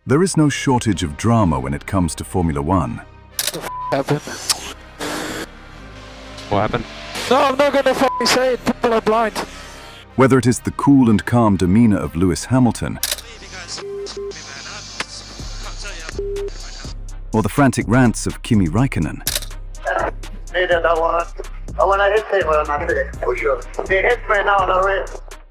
There is no shortage of drama when it comes to Formula One. Happened? What happened? No, I'm not gonna fucking say it. People are blind. Whether it is the cool and calm demeanor of Lewis Hamilton or the frantic rants of Kimi Räikkönen,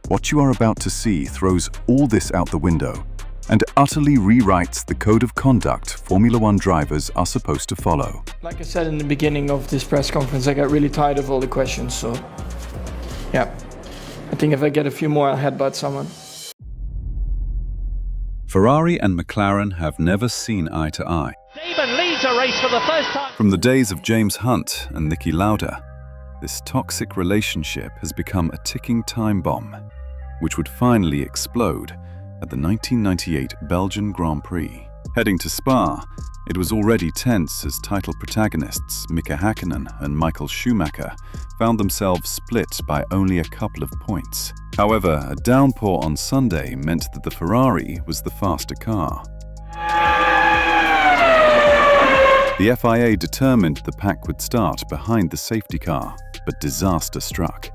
what you are about to see throws all this out the window and utterly rewrites the code of conduct Formula One drivers are supposed to follow. Like I said in the beginning of this press conference, I got really tired of all the questions, so yeah. I think if I get a few more, I'll headbutt someone. Ferrari and McLaren have never seen eye to eye. Damon leads a race for the first time. From the days of James Hunt and Niki Lauda, this toxic relationship has become a ticking time bomb, which would finally explode at the 1998 Belgian Grand Prix. Heading to Spa, it was already tense as title protagonists Mika Häkkinen and Michael Schumacher found themselves split by only a couple of points. However, a downpour on Sunday meant that the Ferrari was the faster car. The FIA determined the pack would start behind the safety car, but disaster struck.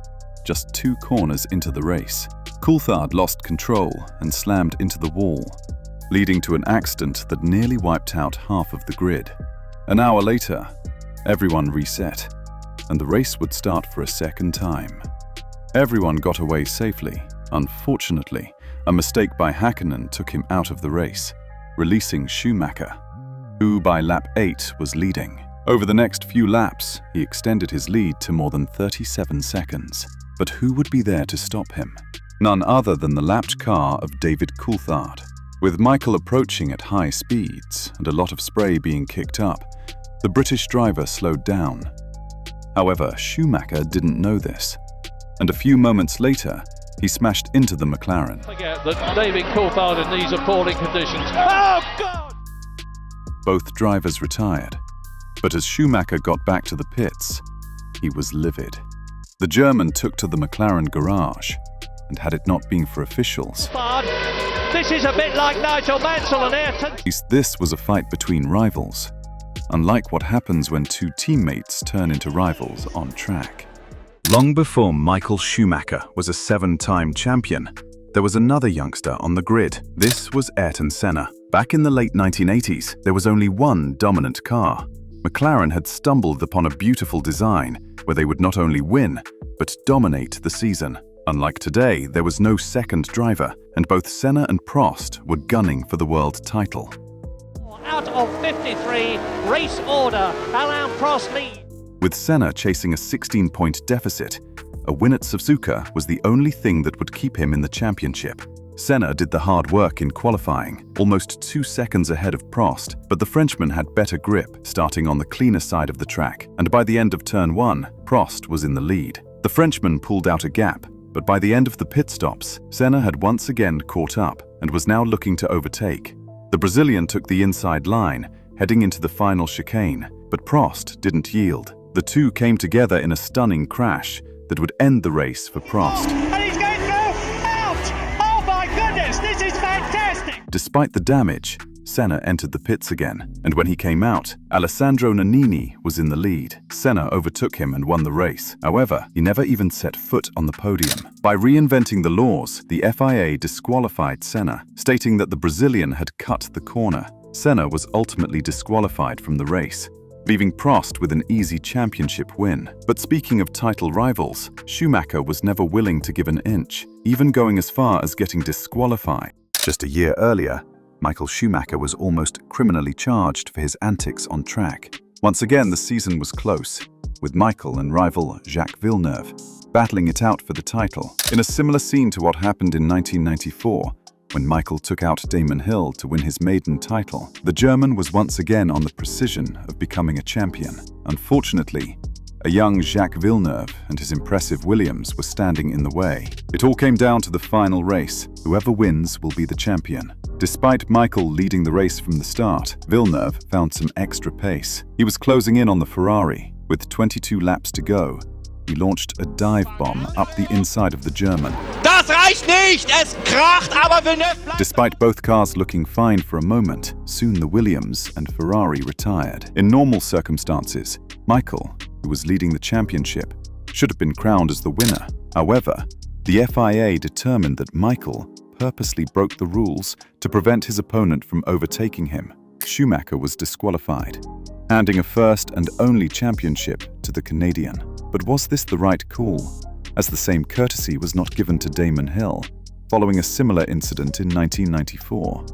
Just 2 corners into the race, Coulthard lost control and slammed into the wall, leading to an accident that nearly wiped out half of the grid. An hour later, everyone reset, and the race would start for a second time. Everyone got away safely. Unfortunately, a mistake by Häkkinen took him out of the race, releasing Schumacher, who by lap 8 was leading. Over the next few laps, he extended his lead to more than 37 seconds. But who would be there to stop him? None other than the lapped car of David Coulthard. With Michael approaching at high speeds and a lot of spray being kicked up, the British driver slowed down. However, Schumacher didn't know this, and a few moments later, he smashed into the McLaren. Forget that David Coulthard in these appalling conditions. Oh, God! Both drivers retired, but as Schumacher got back to the pits, he was livid. The German took to the McLaren garage, and had it not been for officials, This is a bit like Nigel Mansell and Ayrton. at least this was a fight between rivals, unlike what happens when 2 teammates turn into rivals on track. Long before Michael Schumacher was a 7-time champion, there was another youngster on the grid. This was Ayrton Senna. Back in the late 1980s, there was only one dominant car. McLaren had stumbled upon a beautiful design where they would not only win, but dominate the season. Unlike today, there was no second driver, and both Senna and Prost were gunning for the world title. Out of 53, race order, Alain Prost lead. With Senna chasing a 16-point deficit, a win at Suzuka was the only thing that would keep him in the championship. Senna did the hard work in qualifying, almost 2 seconds ahead of Prost, but the Frenchman had better grip, starting on the cleaner side of the track, and by the end of turn 1, Prost was in the lead. The Frenchman pulled out a gap, but by the end of the pit stops, Senna had once again caught up and was now looking to overtake. The Brazilian took the inside line, heading into the final chicane, but Prost didn't yield. The two came together in a stunning crash that would end the race for Prost. And he's going through! Out! Oh my goodness, this is fantastic! Despite the damage, Senna entered the pits again, and when he came out, Alessandro Nannini was in the lead. Senna overtook him and won the race. However, he never even set foot on the podium. By reinventing the laws, the FIA disqualified Senna, stating that the Brazilian had cut the corner. Senna was ultimately disqualified from the race, leaving Prost with an easy championship win. But speaking of title rivals, Schumacher was never willing to give an inch, even going as far as getting disqualified. Just a year earlier, Michael Schumacher was almost criminally charged for his antics on track. Once again, the season was close, with Michael and rival Jacques Villeneuve battling it out for the title. In a similar scene to what happened in 1994, when Michael took out Damon Hill to win his maiden title, the German was once again on the precision of becoming a champion. Unfortunately, a young Jacques Villeneuve and his impressive Williams were standing in the way. It all came down to the final race. Whoever wins will be the champion. Despite Michael leading the race from the start, Villeneuve found some extra pace. He was closing in on the Ferrari. With 22 laps to go, he launched a dive bomb up the inside of the German. Das Das reicht nicht! Es kracht, aber Villeneuve bleibt... Despite both cars looking fine for a moment, soon the Williams and Ferrari retired. In normal circumstances, Michael, who was leading the championship, should have been crowned as the winner. However, the FIA determined that Michael purposely broke the rules to prevent his opponent from overtaking him. Schumacher was disqualified, handing a first and only championship to the Canadian. But was this the right call, as the same courtesy was not given to Damon Hill, following a similar incident in 1994?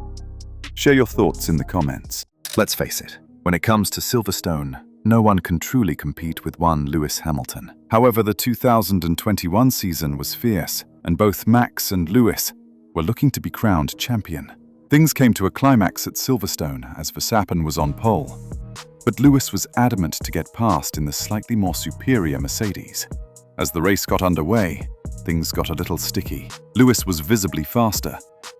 Share your thoughts in the comments. Let's face it, when it comes to Silverstone, no one can truly compete with one Lewis Hamilton. However, the 2021 season was fierce, and both Max and Lewis were looking to be crowned champion. Things came to a climax at Silverstone as Verstappen was on pole, but Lewis was adamant to get past in the slightly more superior Mercedes. As the race got underway, things got a little sticky. Lewis was visibly faster,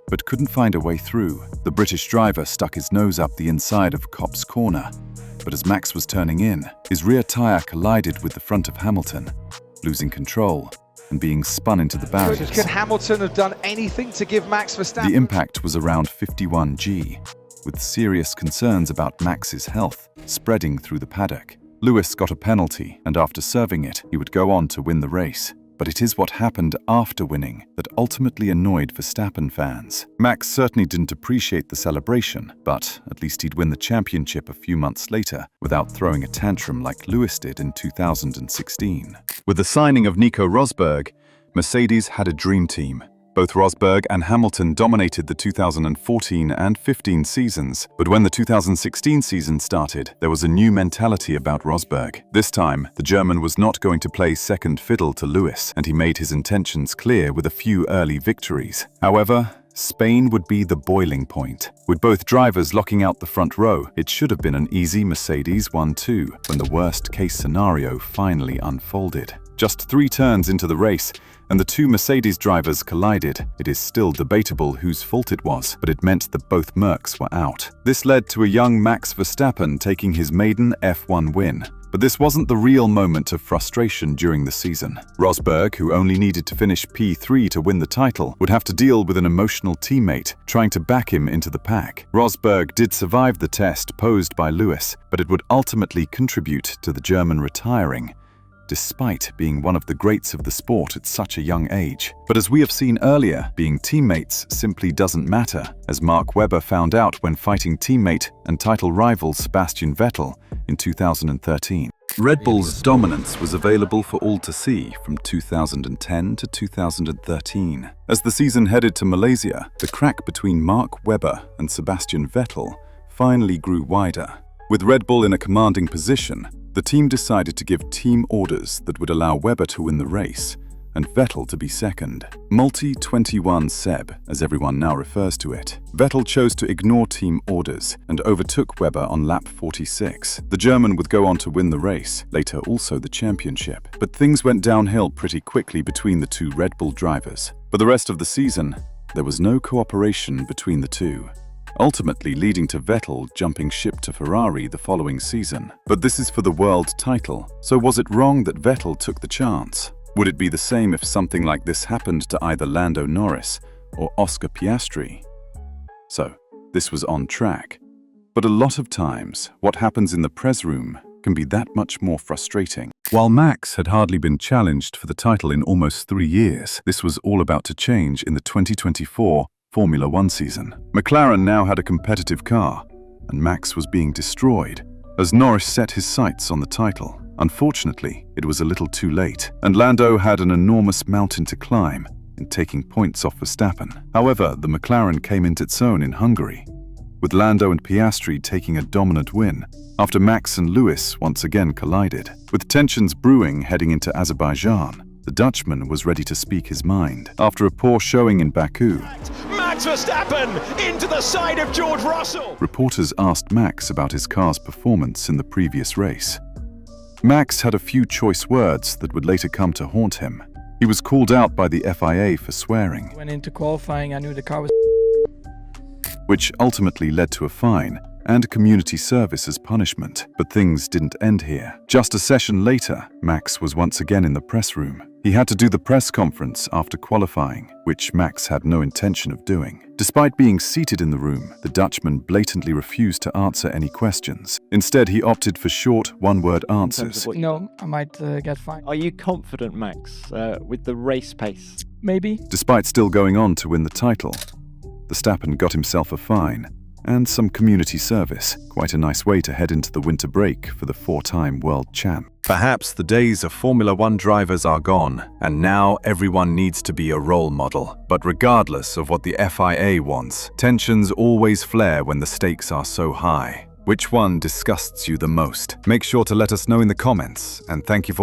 but couldn't find a way through. The British driver stuck his nose up the inside of Cop's corner, but as Max was turning in, his rear tyre collided with the front of Hamilton, losing control and being spun into the barriers. Could Hamilton have done anything to give Max Verstappen? The impact was around 51 G, with serious concerns about Max's health spreading through the paddock. Lewis got a penalty, and after serving it, he would go on to win the race. But it is what happened after winning that ultimately annoyed Verstappen fans. Max certainly didn't appreciate the celebration, but at least he'd win the championship a few months later without throwing a tantrum like Lewis did in 2016. With the signing of Nico Rosberg, Mercedes had a dream team. Both Rosberg and Hamilton dominated the 2014 and 15 seasons, but when the 2016 season started, there was a new mentality about Rosberg. This time, the German was not going to play second fiddle to Lewis, and he made his intentions clear with a few early victories. However, Spain would be the boiling point. With both drivers locking out the front row, it should have been an easy Mercedes 1-2 when the worst-case scenario finally unfolded. Just 3 turns into the race, and the two Mercedes drivers collided. It is still debatable whose fault it was, but it meant that both Mercs were out. This led to a young Max Verstappen taking his maiden F1 win. But this wasn't the real moment of frustration during the season. Rosberg, who only needed to finish P3 to win the title, would have to deal with an emotional teammate trying to back him into the pack. Rosberg did survive the test posed by Lewis, but it would ultimately contribute to the German retiring, despite being one of the greats of the sport at such a young age. But as we have seen earlier, being teammates simply doesn't matter, as Mark Webber found out when fighting teammate and title rival Sebastian Vettel in 2013. Red Bull's dominance was available for all to see from 2010 to 2013. As the season headed to Malaysia, the crack between Mark Webber and Sebastian Vettel finally grew wider. With Red Bull in a commanding position, the team decided to give team orders that would allow Webber to win the race and Vettel to be second. Multi-21 Seb, as everyone now refers to it. Vettel chose to ignore team orders and overtook Webber on lap 46. The German would go on to win the race, later also the championship. But things went downhill pretty quickly between the two Red Bull drivers. For the rest of the season, there was no cooperation between the two, ultimately leading to Vettel jumping ship to Ferrari the following season. But this is for the world title, so was it wrong that Vettel took the chance? Would it be the same if something like this happened to either Lando Norris or Oscar Piastri? So, this was on track. But a lot of times, what happens in the press room can be that much more frustrating. While Max had hardly been challenged for the title in almost 3 years, this was all about to change in the 2024 Formula One season. McLaren now had a competitive car, and Max was being destroyed as Norris set his sights on the title. Unfortunately, it was a little too late, and Lando had an enormous mountain to climb in taking points off Verstappen. However, the McLaren came into its own in Hungary, with Lando and Piastri taking a dominant win after Max and Lewis once again collided. With tensions brewing heading into Azerbaijan, the Dutchman was ready to speak his mind. After a poor showing in Baku, Max Verstappen into the side of George Russell. Reporters asked Max about his car's performance in the previous race. Max had a few choice words that would later come to haunt him. He was called out by the FIA for swearing, Went into qualifying, I knew the car was... which ultimately led to a fine and community service as punishment. But things didn't end here. Just a session later, Max was once again in the press room. He had to do the press conference after qualifying, which Max had no intention of doing. Despite being seated in the room, the Dutchman blatantly refused to answer any questions. Instead, he opted for short, one-word answers. No, I might get fined. Are you confident, Max, with the race pace? Maybe. Despite still going on to win the title, Verstappen got himself a fine and some community service. Quite a nice way to head into the winter break for the four-time world champ. Perhaps the days of Formula One drivers are gone, and now everyone needs to be a role model. But regardless of what the FIA wants, tensions always flare when the stakes are so high. Which one disgusts you the most? Make sure to let us know in the comments, and thank you for